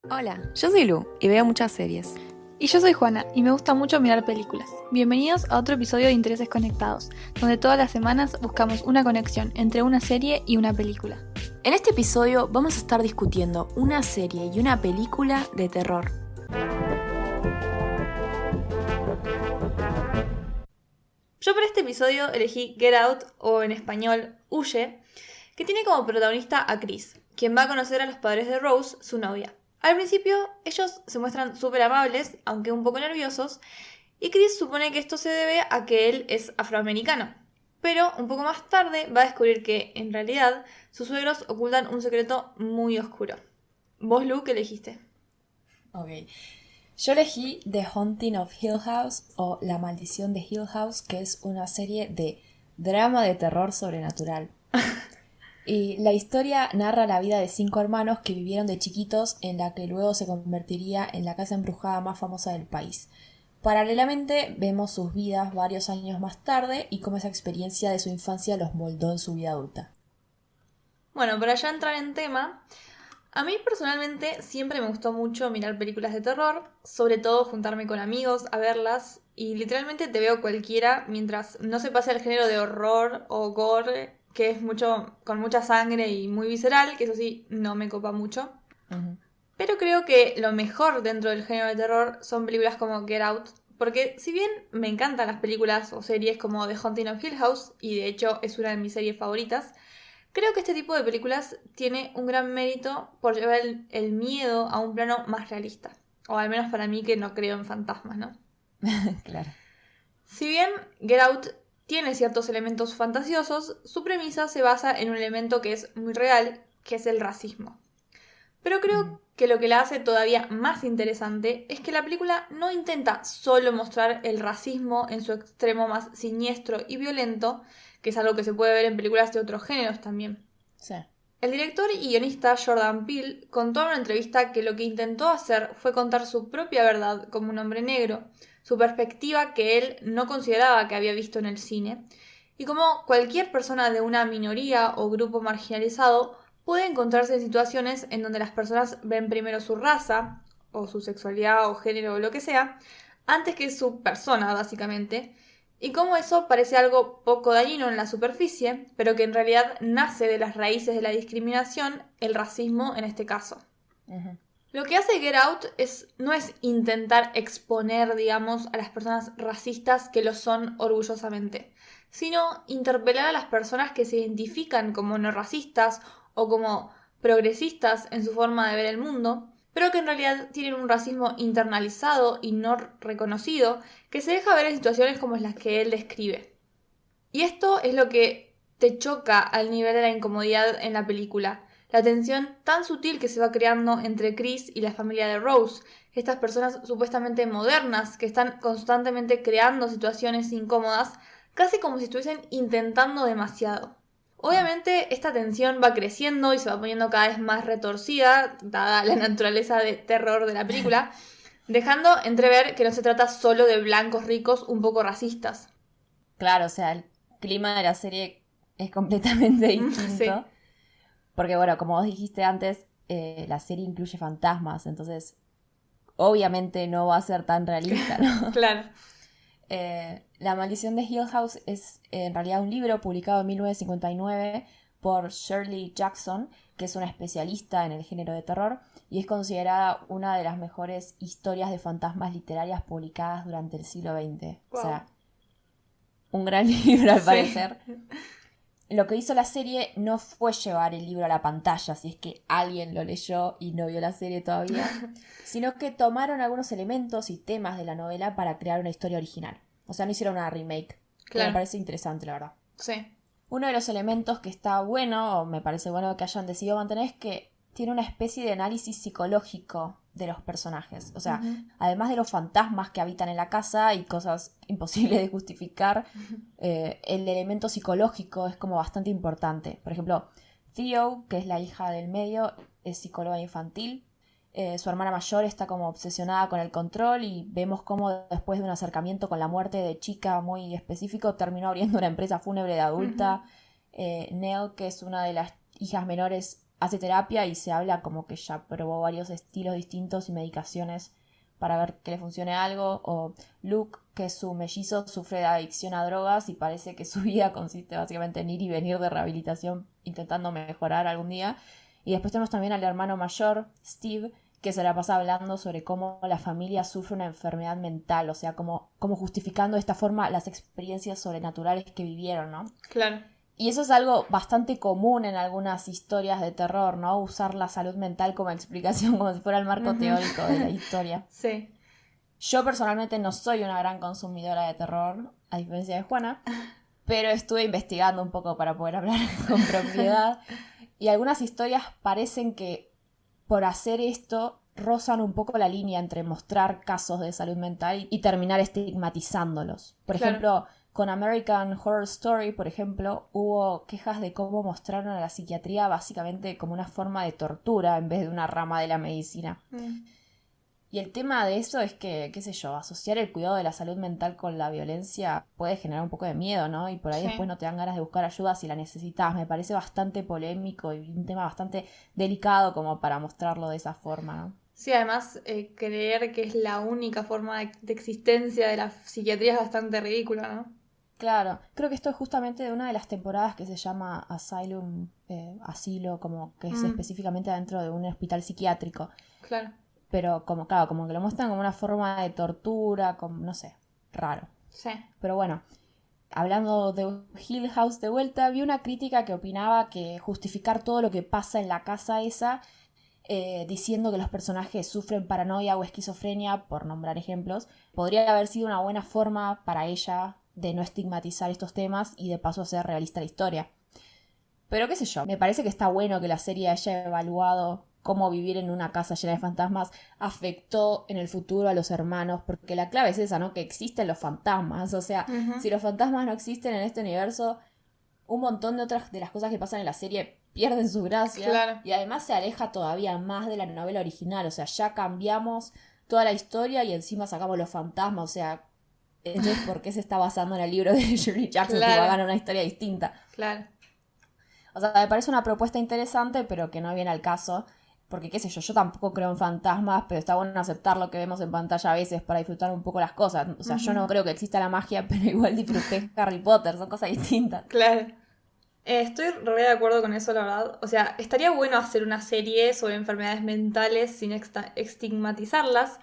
Hola, yo soy Lu y veo muchas series. Y yo soy Juana y me gusta mucho mirar películas. Bienvenidos a otro episodio de Intereses Conectados, donde todas las semanas buscamos una conexión entre una serie y una película. En este episodio vamos a estar discutiendo una serie y una película de terror. Yo para este episodio elegí Get Out, o en español, Huye, que tiene como protagonista a Chris, quien va a conocer a los padres de Rose, su novia. Al principio, ellos se muestran súper amables, aunque un poco nerviosos, y Chris supone que esto se debe a que él es afroamericano. Pero un poco más tarde va a descubrir que, en realidad, sus suegros ocultan un secreto muy oscuro. ¿Vos, Lu, qué elegiste? Ok. Yo elegí The Haunting of Hill House o La Maldición de Hill House, que es una serie de drama de terror sobrenatural. Y la historia narra la vida de 5 hermanos que vivieron de chiquitos en la que luego se convertiría en la casa embrujada más famosa del país. Paralelamente vemos sus vidas varios años más tarde y cómo esa experiencia de su infancia los moldó en su vida adulta. Bueno, para ya entrar en tema, a mí personalmente siempre me gustó mucho mirar películas de terror, sobre todo juntarme con amigos a verlas, y literalmente te veo cualquiera mientras no se pase al género de horror o gore, que es mucho con mucha sangre y muy visceral, que eso sí no me copa mucho. Ujú. Pero creo que lo mejor dentro del género de terror son películas como Get Out, porque si bien me encantan las películas o series como The Haunting of Hill House, y de hecho es una de mis series favoritas, creo que este tipo de películas tiene un gran mérito por llevar el miedo a un plano más realista. O al menos para mí, que no creo en fantasmas, ¿no? Claro. Si bien Get Out tiene ciertos elementos fantasiosos, su premisa se basa en un elemento que es muy real, que es el racismo. Pero creo que lo que la hace todavía más interesante es que la película no intenta solo mostrar el racismo en su extremo más siniestro y violento, que es algo que se puede ver en películas de otros géneros también. Sí. El director y guionista Jordan Peele contó en una entrevista que lo que intentó hacer fue contar su propia verdad como un hombre negro, su perspectiva que él no consideraba que había visto en el cine, y como cualquier persona de una minoría o grupo marginalizado puede encontrarse en situaciones en donde las personas ven primero su raza, o su sexualidad o género o lo que sea, antes que su persona, básicamente, y cómo eso parece algo poco dañino en la superficie, pero que en realidad nace de las raíces de la discriminación, el racismo en este caso. Ujú. Lo que hace Get Out no es intentar exponer, digamos, a las personas racistas que lo son orgullosamente, sino interpelar a las personas que se identifican como no racistas o como progresistas en su forma de ver el mundo, pero que en realidad tienen un racismo internalizado y no reconocido que se deja ver en situaciones como las que él describe. Y esto es lo que te choca al nivel de la incomodidad en la película. La tensión tan sutil que se va creando entre Chris y la familia de Rose, estas personas supuestamente modernas que están constantemente creando situaciones incómodas, casi como si estuviesen intentando demasiado. Obviamente esta tensión va creciendo y se va poniendo cada vez más retorcida, dada la naturaleza de terror de la película, dejando entrever que no se trata solo de blancos ricos un poco racistas. Claro, o sea, el clima de la serie es completamente Sí, distinto. Porque bueno, como vos dijiste antes, la serie incluye fantasmas, entonces obviamente no va a ser tan realista, ¿no? claro. La maldición de Hill House es en realidad un libro publicado en 1959 por Shirley Jackson, que es una especialista en el género de terror y es considerada una de las mejores historias de fantasmas literarias publicadas durante el siglo XX. O Wow. sea, un gran libro al Sí. parecer. Lo que hizo la serie no fue llevar el libro a la pantalla, si es que alguien lo leyó y no vio la serie todavía, sino que tomaron algunos elementos y temas de la novela para crear una historia original. O sea, no hicieron una remake, que Claro. me parece interesante, la verdad. Sí. Uno de los elementos que está bueno, o me parece bueno que hayan decidido mantener, es que tiene una especie de análisis psicológico de los personajes. O sea, Ujú. además de los fantasmas que habitan en la casa y cosas imposibles de justificar, el elemento psicológico es como bastante importante. Por ejemplo, Theo, que es la hija del medio, es psicóloga infantil. Su hermana mayor está como obsesionada con el control y vemos cómo después de un acercamiento con la muerte de chica muy específico terminó abriendo una empresa fúnebre de adulta. Nell, que es una de las hijas menores, hace terapia y se habla como que ya probó varios estilos distintos y medicaciones para ver que le funcione algo. O Luke, que es su mellizo, sufre de adicción a drogas y parece que su vida consiste básicamente en ir y venir de rehabilitación intentando mejorar algún día. Y después tenemos también al hermano mayor, Steve, que se la pasa hablando sobre cómo la familia sufre una enfermedad mental, o sea, como justificando de esta forma las experiencias sobrenaturales que vivieron, ¿no? Claro. Y eso es algo bastante común en algunas historias de terror, ¿no? Usar la salud mental como explicación, como si fuera el marco teórico de la historia. Sí. Yo personalmente no soy una gran consumidora de terror, a diferencia de Juana, pero estuve investigando un poco para poder hablar con propiedad. Y algunas historias parecen que por hacer esto rozan un poco la línea entre mostrar casos de salud mental y terminar estigmatizándolos. Por ejemplo, con American Horror Story, por ejemplo, hubo quejas de cómo mostraron a la psiquiatría básicamente como una forma de tortura en vez de una rama de la medicina. Y el tema de eso es que, qué sé yo, asociar el cuidado de la salud mental con la violencia puede generar un poco de miedo, ¿no? Y por ahí después no te dan ganas de buscar ayuda si la necesitas. Me parece bastante polémico y un tema bastante delicado como para mostrarlo de esa forma, ¿no? Sí, además, creer que es la única forma de existencia de la psiquiatría es bastante ridícula, ¿no? Claro, creo que esto es justamente de una de las temporadas que se llama Asylum, asilo, como que es específicamente dentro de un hospital psiquiátrico. Claro. Pero como, claro, como que lo muestran como una forma de tortura, como, no sé, raro. Sí. Pero bueno, hablando de Hill House de vuelta, vi una crítica que opinaba que justificar todo lo que pasa en la casa esa, diciendo que los personajes sufren paranoia o esquizofrenia, por nombrar ejemplos, podría haber sido una buena forma para ella de no estigmatizar estos temas y de paso hacer realista la historia. Pero qué sé yo, me parece que está bueno que la serie haya evaluado cómo vivir en una casa llena de fantasmas afectó en el futuro a los hermanos, porque la clave es esa, ¿no? Que existen los fantasmas, o sea, si los fantasmas no existen en este universo, un montón de otras de las cosas que pasan en la serie pierden su gracia. Claro. Y además se aleja todavía más de la novela original, o sea, ya cambiamos toda la historia y encima sacamos los fantasmas, o sea, entonces ¿por qué se está basando en el libro de Shirley Jackson que hagan una historia distinta? Claro. O sea, me parece una propuesta interesante, pero que no viene al caso. Porque, qué sé yo tampoco creo en fantasmas, pero está bueno aceptar lo que vemos en pantalla a veces para disfrutar un poco las cosas. O sea, yo no creo que exista la magia, pero igual disfruté Harry Potter, son cosas distintas. Claro. Estoy re de acuerdo con eso, la verdad. O sea, estaría bueno hacer una serie sobre enfermedades mentales sin estigmatizarlas,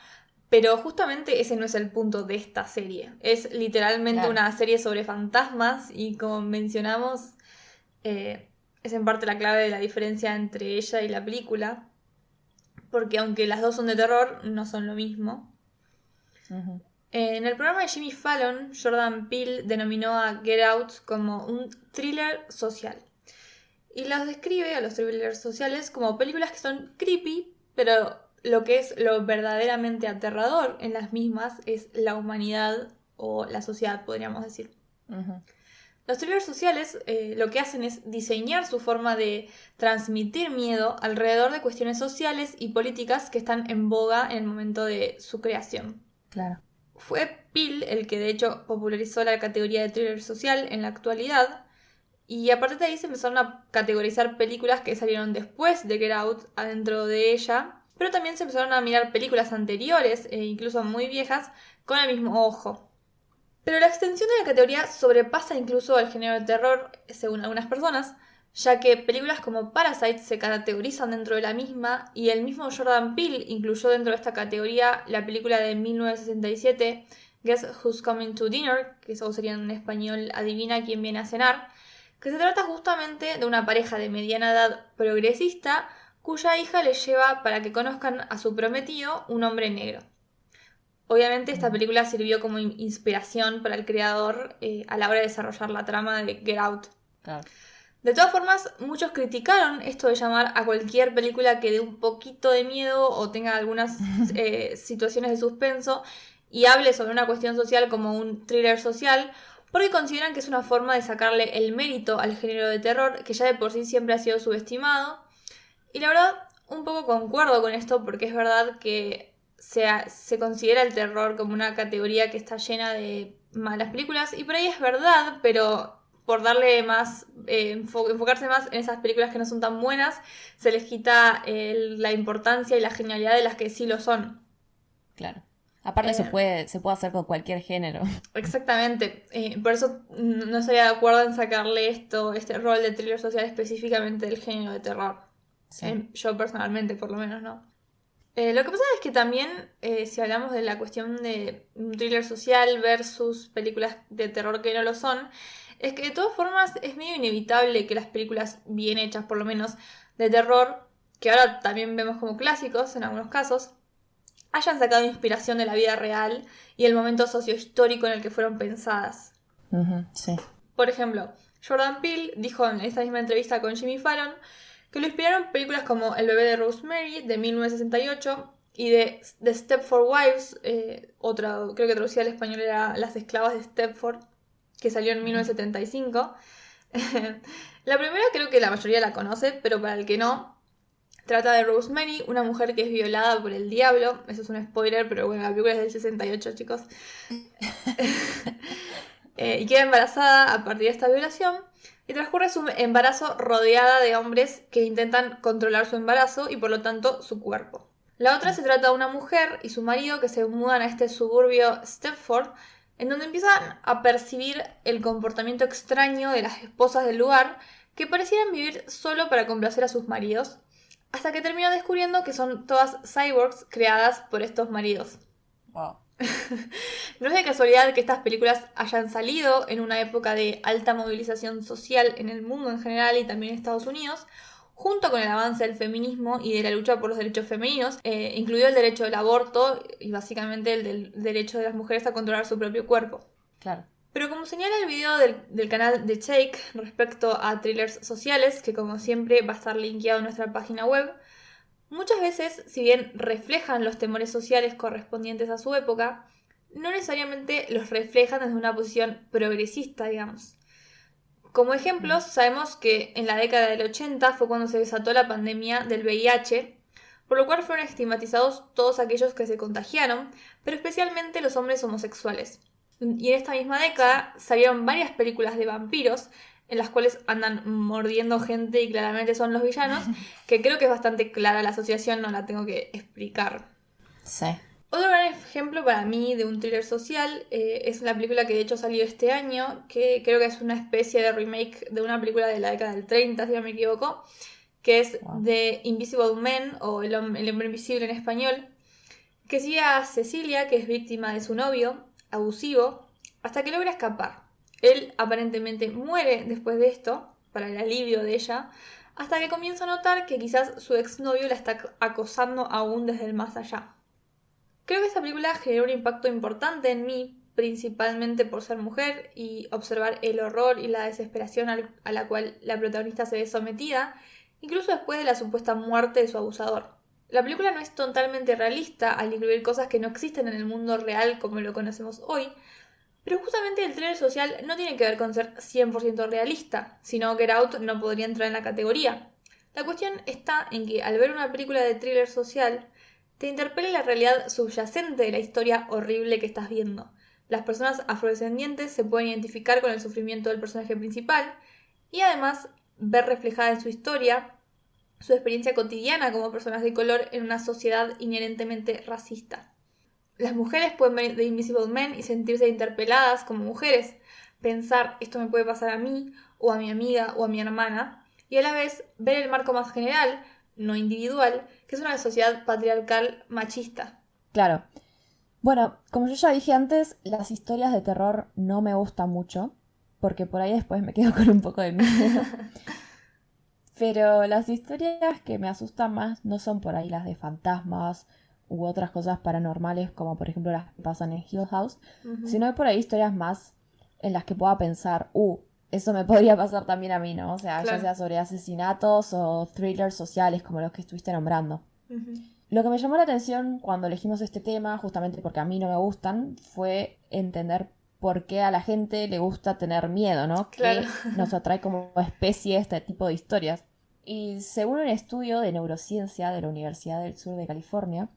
pero justamente ese no es el punto de esta serie. Es literalmente una serie sobre fantasmas y como mencionamos, es en parte la clave de la diferencia entre ella y la película. Porque aunque las dos son de terror, no son lo mismo. En el programa de Jimmy Fallon, Jordan Peele denominó a Get Out como un thriller social. Y los describe a los thrillers sociales como películas que son creepy, pero lo que es lo verdaderamente aterrador en las mismas es la humanidad o la sociedad, podríamos decir. Los thrillers sociales lo que hacen es diseñar su forma de transmitir miedo alrededor de cuestiones sociales y políticas que están en boga en el momento de su creación. Claro. Fue Peele el que de hecho popularizó la categoría de thriller social en la actualidad, y a partir de ahí se empezaron a categorizar películas que salieron después de Get Out adentro de ella, pero también se empezaron a mirar películas anteriores e incluso muy viejas con el mismo ojo. Pero la extensión de la categoría sobrepasa incluso al género de terror, según algunas personas, ya que películas como Parasite se categorizan dentro de la misma, y el mismo Jordan Peele incluyó dentro de esta categoría la película de 1967, Guess Who's Coming to Dinner, que eso sería en español Adivina quién viene a cenar, que se trata justamente de una pareja de mediana edad progresista cuya hija les lleva para que conozcan a su prometido, un hombre negro. Obviamente esta película sirvió como inspiración para el creador a la hora de desarrollar la trama de Get Out. Claro. De todas formas, muchos criticaron esto de llamar a cualquier película que dé un poquito de miedo o tenga algunas situaciones de suspenso y hable sobre una cuestión social como un thriller social, porque consideran que es una forma de sacarle el mérito al género de terror, que ya de por sí siempre ha sido subestimado. Y la verdad, un poco concuerdo con esto, porque es verdad que se considera el terror como una categoría que está llena de malas películas, y por ahí es verdad, pero por darle más, enfocarse más en esas películas que no son tan buenas, se les quita la importancia y la genialidad de las que sí lo son. Claro. Aparte se puede hacer con cualquier género. Exactamente. Por eso no estaría de acuerdo en sacarle este rol de thriller social específicamente del género de terror. Sí. Yo personalmente, por lo menos, ¿no? Lo que pasa es que también, si hablamos de la cuestión de un thriller social versus películas de terror que no lo son, es que de todas formas es medio inevitable que las películas bien hechas, por lo menos de terror, que ahora también vemos como clásicos en algunos casos, hayan sacado inspiración de la vida real y el momento sociohistórico en el que fueron pensadas. Sí. Por ejemplo, Jordan Peele dijo en esta misma entrevista con Jimmy Fallon que lo inspiraron películas como El bebé de Rosemary, de 1968, y de The Stepford Wives, otra, creo que traducida al español era Las esclavas de Stepford, que salió en 1975. La primera creo que la mayoría la conoce, pero para el que no, trata de Rosemary, una mujer que es violada por el diablo. Eso es un spoiler, pero bueno, la película es del 68, chicos. Y queda embarazada a partir de esta violación. Y transcurre su embarazo rodeada de hombres que intentan controlar su embarazo y por lo tanto su cuerpo. La otra se trata de una mujer y su marido que se mudan a este suburbio Stepford, en donde empiezan a percibir el comportamiento extraño de las esposas del lugar que parecieran vivir solo para complacer a sus maridos, hasta que terminan descubriendo que son todas cyborgs creadas por estos maridos. Wow. No es de casualidad que estas películas hayan salido en una época de alta movilización social en el mundo en general y también en Estados Unidos, junto con el avance del feminismo y de la lucha por los derechos femeninos, incluido el derecho del aborto y básicamente el del derecho de las mujeres a controlar su propio cuerpo. Claro. Pero como señala el video del canal de Shake respecto a thrillers sociales, que como siempre va a estar linkeado en nuestra página web, muchas veces, si bien reflejan los temores sociales correspondientes a su época, no necesariamente los reflejan desde una posición progresista, digamos. Como ejemplos, sabemos que en la década del 80 fue cuando se desató la pandemia del VIH, por lo cual fueron estigmatizados todos aquellos que se contagiaron, pero especialmente los hombres homosexuales. Y en esta misma década salieron varias películas de vampiros, en las cuales andan mordiendo gente y claramente son los villanos, que creo que es bastante clara la asociación, no la tengo que explicar. Sí. Otro gran ejemplo para mí de un thriller social es la película que de hecho salió este año, que creo que es una especie de remake de una película de la década del 30, si no me equivoco, que es The Invisible Man, o el hombre invisible en español, que sigue a Cecilia, que es víctima de su novio abusivo, hasta que logra escapar. Él aparentemente muere después de esto, para el alivio de ella, hasta que comienza a notar que quizás su exnovio la está acosando aún desde el más allá. Creo que esta película generó un impacto importante en mí, principalmente por ser mujer y observar el horror y la desesperación a la cual la protagonista se ve sometida, incluso después de la supuesta muerte de su abusador. La película no es totalmente realista al incluir cosas que no existen en el mundo real como lo conocemos hoy, pero justamente el thriller social no tiene que ver con ser 100% realista, sino que Get Out no podría entrar en la categoría. La cuestión está en que al ver una película de thriller social, te interpela la realidad subyacente de la historia horrible que estás viendo. Las personas afrodescendientes se pueden identificar con el sufrimiento del personaje principal y además ver reflejada en su historia su experiencia cotidiana como personas de color en una sociedad inherentemente racista. Las mujeres pueden ver The Invisible Man y sentirse interpeladas como mujeres, pensar esto me puede pasar a mí, o a mi amiga, o a mi hermana, y a la vez ver el marco más general, no individual, que es una sociedad patriarcal machista. Claro. Bueno, como yo ya dije antes, las historias de terror no me gustan mucho, porque por ahí después me quedo con un poco de miedo. Pero las historias que me asustan más no son por ahí las de fantasmas u otras cosas paranormales, como por ejemplo las que pasan en Hill House, sino hay por ahí historias más en las que pueda pensar, eso me podría pasar también a mí, ¿no? O sea, Claro. ya sea sobre asesinatos o thrillers sociales como los que estuviste nombrando. Lo que me llamó la atención cuando elegimos este tema, justamente porque a mí no me gustan, fue entender por qué a la gente le gusta tener miedo, ¿no? Claro. Que nos atrae como especie este tipo de historias. Y según un estudio de neurociencia de la Universidad del Sur de California,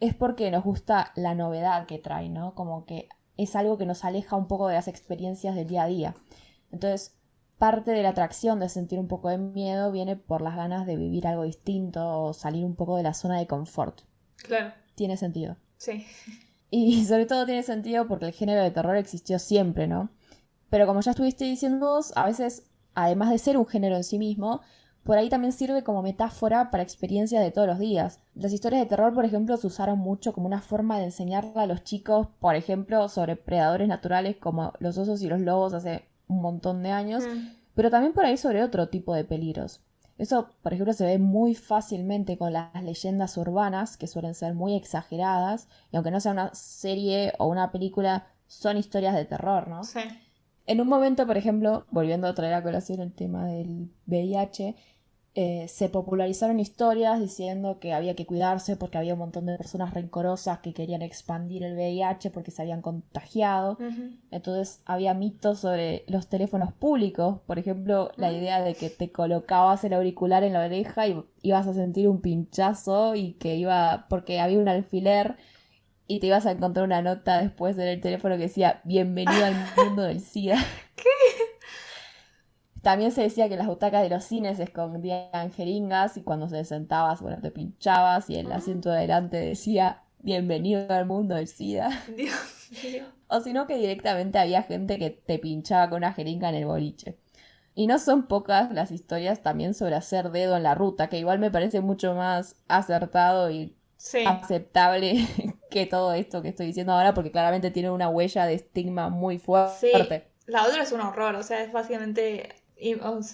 es porque nos gusta la novedad que trae, ¿no? Como que es algo que nos aleja un poco de las experiencias del día a día. Entonces, parte de la atracción de sentir un poco de miedo viene por las ganas de vivir algo distinto o salir un poco de la zona de confort. Claro. Tiene sentido. Sí. Y sobre todo tiene sentido porque el género de terror existió siempre, ¿no? Pero como ya estuviste diciendo vos, a veces, además de ser un género en sí mismo, por ahí también sirve como metáfora para experiencias de todos los días. Las historias de terror, por ejemplo, se usaron mucho como una forma de enseñarle a los chicos, por ejemplo, sobre predadores naturales como los osos y los lobos hace un montón de años, pero también por ahí sobre otro tipo de peligros. Eso, por ejemplo, se ve muy fácilmente con las leyendas urbanas, que suelen ser muy exageradas, y aunque no sea una serie o una película, son historias de terror, ¿no? Sí. En un momento, por ejemplo, volviendo a traer a colación el tema del VIH, se popularizaron historias diciendo que había que cuidarse porque había un montón de personas rencorosas que querían expandir el VIH porque se habían contagiado. Entonces había mitos sobre los teléfonos públicos, por ejemplo, la idea de que te colocabas el auricular en la oreja y ibas a sentir un pinchazo y que iba porque había un alfiler y te ibas a encontrar una nota después en el teléfono que decía bienvenido al mundo del SIDA. ¿Qué? También se decía que en las butacas de los cines se escondían jeringas y cuando te sentabas, bueno, te pinchabas y el asiento de adelante decía bienvenido al mundo del SIDA. Dios mío. O si no, que directamente había gente que te pinchaba con una jeringa en el boliche. Y no son pocas las historias también sobre hacer dedo en la ruta, que igual me parece mucho más acertado y aceptable que todo esto que estoy diciendo ahora, porque claramente tiene una huella de estigma muy fuerte. Sí, la otra es un horror, o sea, es básicamente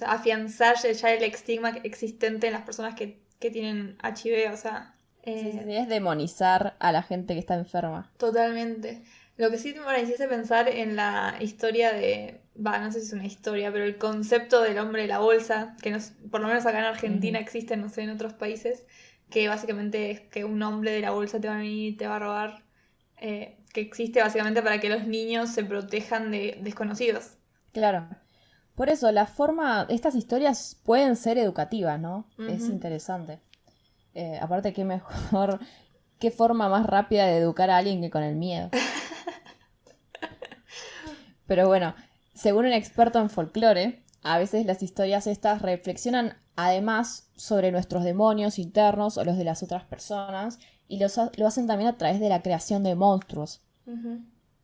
afianzar ya el estigma existente en las personas que tienen HIV, o sea... Sí, es demonizar a la gente que está enferma. Totalmente. Lo que sí me hiciste pensar en la historia de... no sé si es una historia, pero el concepto del hombre de la bolsa, que por lo menos acá en Argentina existe, no sé, en otros países, que básicamente es que un hombre de la bolsa te va a venir y te va a robar, que existe básicamente para que los niños se protejan de desconocidos. Claro. Por eso, estas historias pueden ser educativas, ¿no? Es interesante. Aparte, qué forma más rápida de educar a alguien que con el miedo. Pero bueno, según un experto en folclore, a veces las historias estas reflexionan además sobre nuestros demonios internos o los de las otras personas y lo hacen también a través de la creación de monstruos.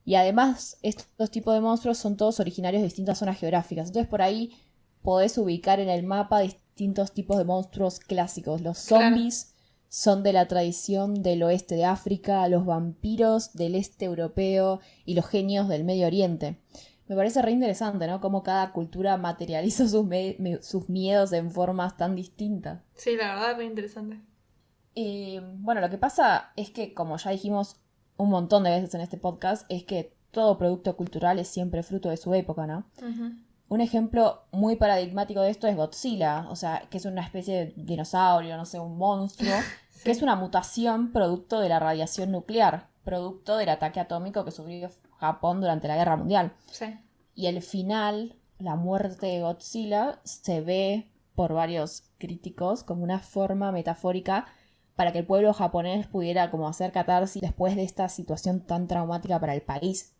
Y además estos tipos de monstruos son todos originarios de distintas zonas geográficas. Entonces por ahí podés ubicar en el mapa distintos tipos de monstruos clásicos. Los zombies son de la tradición del oeste de África, los vampiros del este europeo y los genios del Medio Oriente. Me parece re interesante, ¿no? Cómo cada cultura materializa sus miedos en formas tan distintas. Sí, la verdad es re interesante. Y bueno, lo que pasa es que, como ya dijimos un montón de veces en este podcast, es que todo producto cultural es siempre fruto de su época, ¿no? Un ejemplo muy paradigmático de esto es Godzilla, o sea, que es una especie de dinosaurio, no sé, un monstruo, que es una mutación producto de la radiación nuclear, producto del ataque atómico que sufrió Japón durante la Guerra Mundial. Sí. Y el final, la muerte de Godzilla, se ve por varios críticos como una forma metafórica para que el pueblo japonés pudiera como hacer catarsis después de esta situación tan traumática para el país.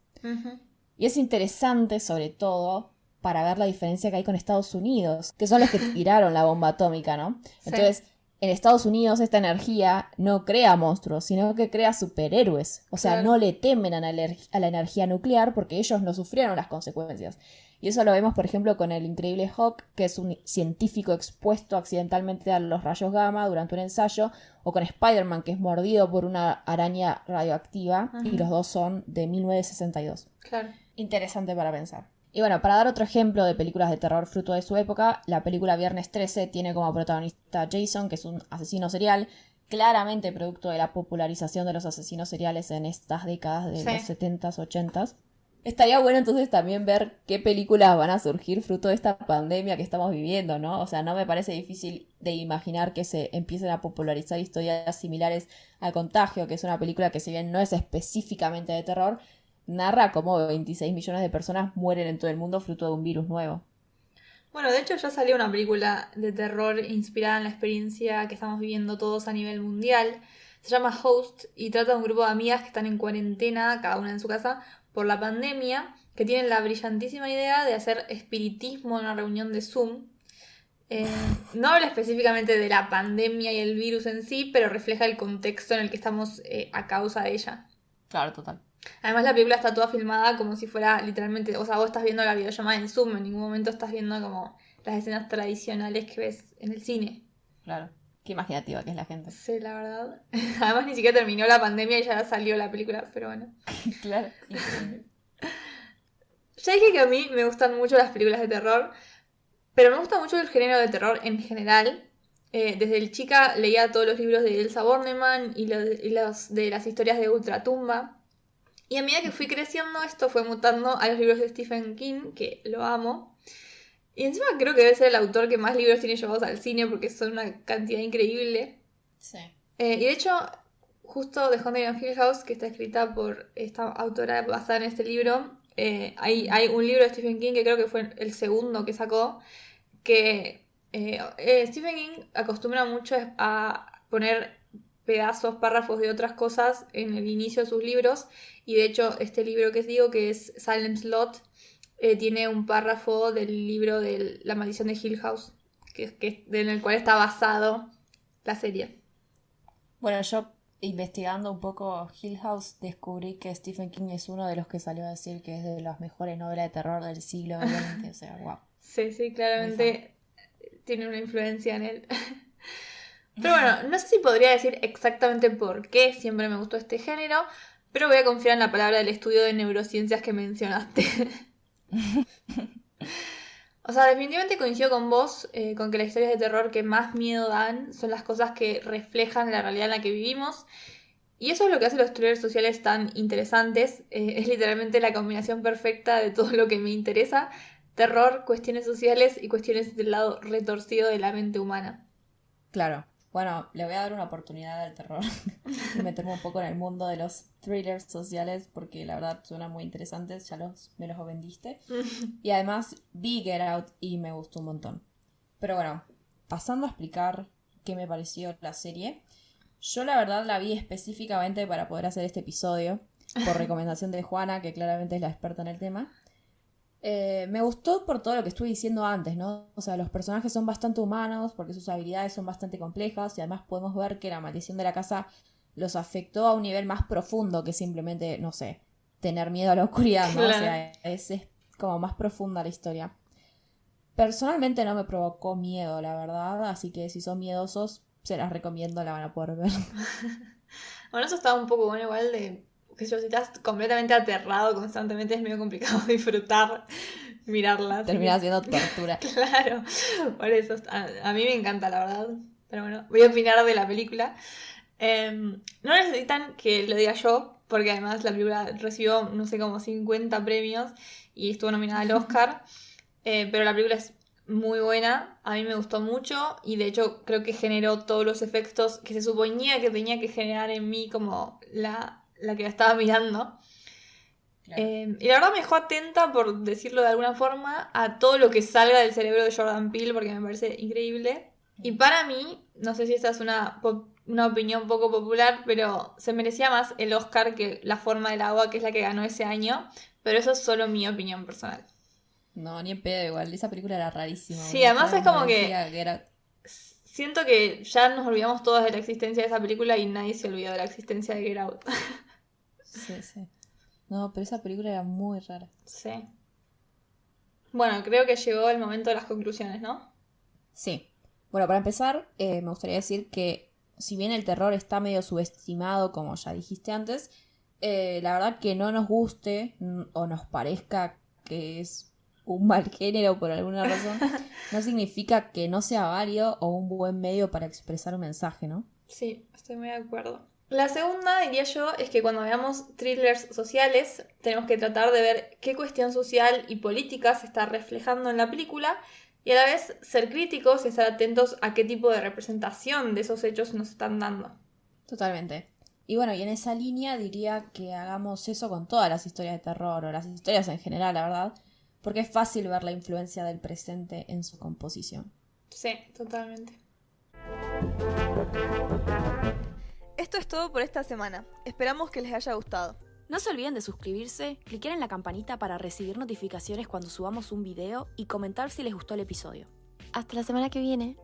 Y es interesante, sobre todo, para ver la diferencia que hay con Estados Unidos, que son los que tiraron la bomba atómica, ¿no? Sí. Entonces, en Estados Unidos esta energía no crea monstruos, sino que crea superhéroes. O sea, no le temen a la energía nuclear porque ellos no sufrieron las consecuencias. Y eso lo vemos, por ejemplo, con el increíble Hulk, que es un científico expuesto accidentalmente a los rayos gamma durante un ensayo, o con Spider-Man, que es mordido por una araña radioactiva, y los dos son de 1962. Claro. Interesante para pensar. Y bueno, para dar otro ejemplo de películas de terror fruto de su época, la película Viernes 13 tiene como protagonista Jason, que es un asesino serial, claramente producto de la popularización de los asesinos seriales en estas décadas de los 70s, 80s. Estaría bueno entonces también ver qué películas van a surgir fruto de esta pandemia que estamos viviendo, ¿no? O sea, no me parece difícil de imaginar que se empiecen a popularizar historias similares a Contagio, que es una película que si bien no es específicamente de terror, narra cómo 26 millones de personas mueren en todo el mundo fruto de un virus nuevo. Bueno, de hecho ya salió una película de terror inspirada en la experiencia que estamos viviendo todos a nivel mundial. Se llama Host y trata de un grupo de amigas que están en cuarentena, cada una en su casa, por la pandemia, que tienen la brillantísima idea de hacer espiritismo en una reunión de Zoom. No habla específicamente de la pandemia y el virus en sí, pero refleja el contexto en el que estamos a causa de ella. Claro, total. Además la película está toda filmada como si fuera literalmente, o sea, vos estás viendo la videollamada en Zoom, en ningún momento estás viendo como las escenas tradicionales que ves en el cine. Claro. Qué imaginativa que es la gente. Sí, la verdad. Además ni siquiera terminó la pandemia y ya salió la película, pero bueno. Claro. Increíble. Ya dije que a mí me gustan mucho las películas de terror, pero me gusta mucho el género de terror en general. Desde el chica leía todos los libros de Elsa Bornemann y los de las historias de Ultratumba. Y a medida que fui creciendo, esto fue mutando a los libros de Stephen King, que lo amo. Y encima creo que debe ser el autor que más libros tiene llevados al cine, porque son una cantidad increíble. Sí. Y de hecho, justo The Haunting of Hill House, que está escrita por esta autora basada en este libro, hay un libro de Stephen King que creo que fue el segundo que sacó, que Stephen King acostumbra mucho a poner pedazos, párrafos de otras cosas en el inicio de sus libros, y de hecho este libro que os digo, que es Salem Slot, tiene un párrafo del libro de La maldición de Hill House, en el cual está basado la serie. Bueno, yo investigando un poco Hill House descubrí que Stephen King es uno de los que salió a decir que es de las mejores novelas de terror del siglo XX, o sea, wow. Sí, claramente tiene una influencia en él. Pero bueno, no sé si podría decir exactamente por qué siempre me gustó este género, pero voy a confiar en la palabra del estudio de neurociencias que mencionaste. O sea, definitivamente coincido con vos, con que las historias de terror que más miedo dan son las cosas que reflejan la realidad en la que vivimos. Y eso es lo que hace los thrillers sociales tan interesantes. Es literalmente la combinación perfecta de todo lo que me interesa. Terror, cuestiones sociales y cuestiones del lado retorcido de la mente humana. Claro. Bueno, le voy a dar una oportunidad al terror y meterme un poco en el mundo de los thrillers sociales porque la verdad suenan muy interesantes, ya me los vendiste. Y además vi Get Out y me gustó un montón. Pero bueno, pasando a explicar qué me pareció la serie. Yo la verdad la vi específicamente para poder hacer este episodio, por recomendación de Juana, que claramente es la experta en el tema. Me gustó por todo lo que estuve diciendo antes, ¿no? O sea, los personajes son bastante humanos porque sus habilidades son bastante complejas y además podemos ver que la maldición de la casa los afectó a un nivel más profundo que simplemente, no sé, tener miedo a la oscuridad, ¿no? Claro. O sea, es como más profunda la historia. Personalmente no me provocó miedo, la verdad, así que si son miedosos, se las recomiendo, la van a poder ver. Bueno, eso estaba un poco bueno igual de... Que si estás completamente aterrado constantemente es medio complicado disfrutar, mirarlas. Termina siendo tortura. Claro, por eso a mí me encanta, la verdad. Pero bueno, voy a opinar de la película. No necesitan que lo diga yo, porque además la película recibió, no sé, como 50 premios y estuvo nominada al Oscar. Pero la película es muy buena, a mí me gustó mucho y de hecho creo que generó todos los efectos que se suponía que tenía que generar en mí como la que la estaba mirando. Claro. Y la verdad me dejó atenta, por decirlo de alguna forma, a todo lo que salga del cerebro de Jordan Peele, porque me parece increíble. Y para mí, no sé si esta es una opinión poco popular, pero se merecía más el Oscar que La forma del agua, que es la que ganó ese año. Pero eso es solo mi opinión personal. No, ni en pedo igual, esa película era rarísima. Sí, además es como que... era... Siento que ya nos olvidamos todos de la existencia de esa película y nadie se olvidó de la existencia de Get Out. Sí. No, pero esa película era muy rara. Sí. Bueno, creo que llegó el momento de las conclusiones, ¿no? Sí. Bueno, para empezar, me gustaría decir que si bien el terror está medio subestimado, como ya dijiste antes, la verdad que no nos guste o nos parezca que es un mal género por alguna razón, no significa que no sea válido o un buen medio para expresar un mensaje, ¿no? Sí, estoy muy de acuerdo. La segunda, diría yo, es que cuando veamos thrillers sociales, tenemos que tratar de ver qué cuestión social y política se está reflejando en la película y a la vez ser críticos y estar atentos a qué tipo de representación de esos hechos nos están dando. Totalmente. Y bueno, y en esa línea diría que hagamos eso con todas las historias de terror o las historias en general, la verdad, porque es fácil ver la influencia del presente en su composición. Sí, totalmente. Esto es todo por esta semana. Esperamos que les haya gustado. No se olviden de suscribirse, clicar en la campanita para recibir notificaciones cuando subamos un video y comentar si les gustó el episodio. Hasta la semana que viene.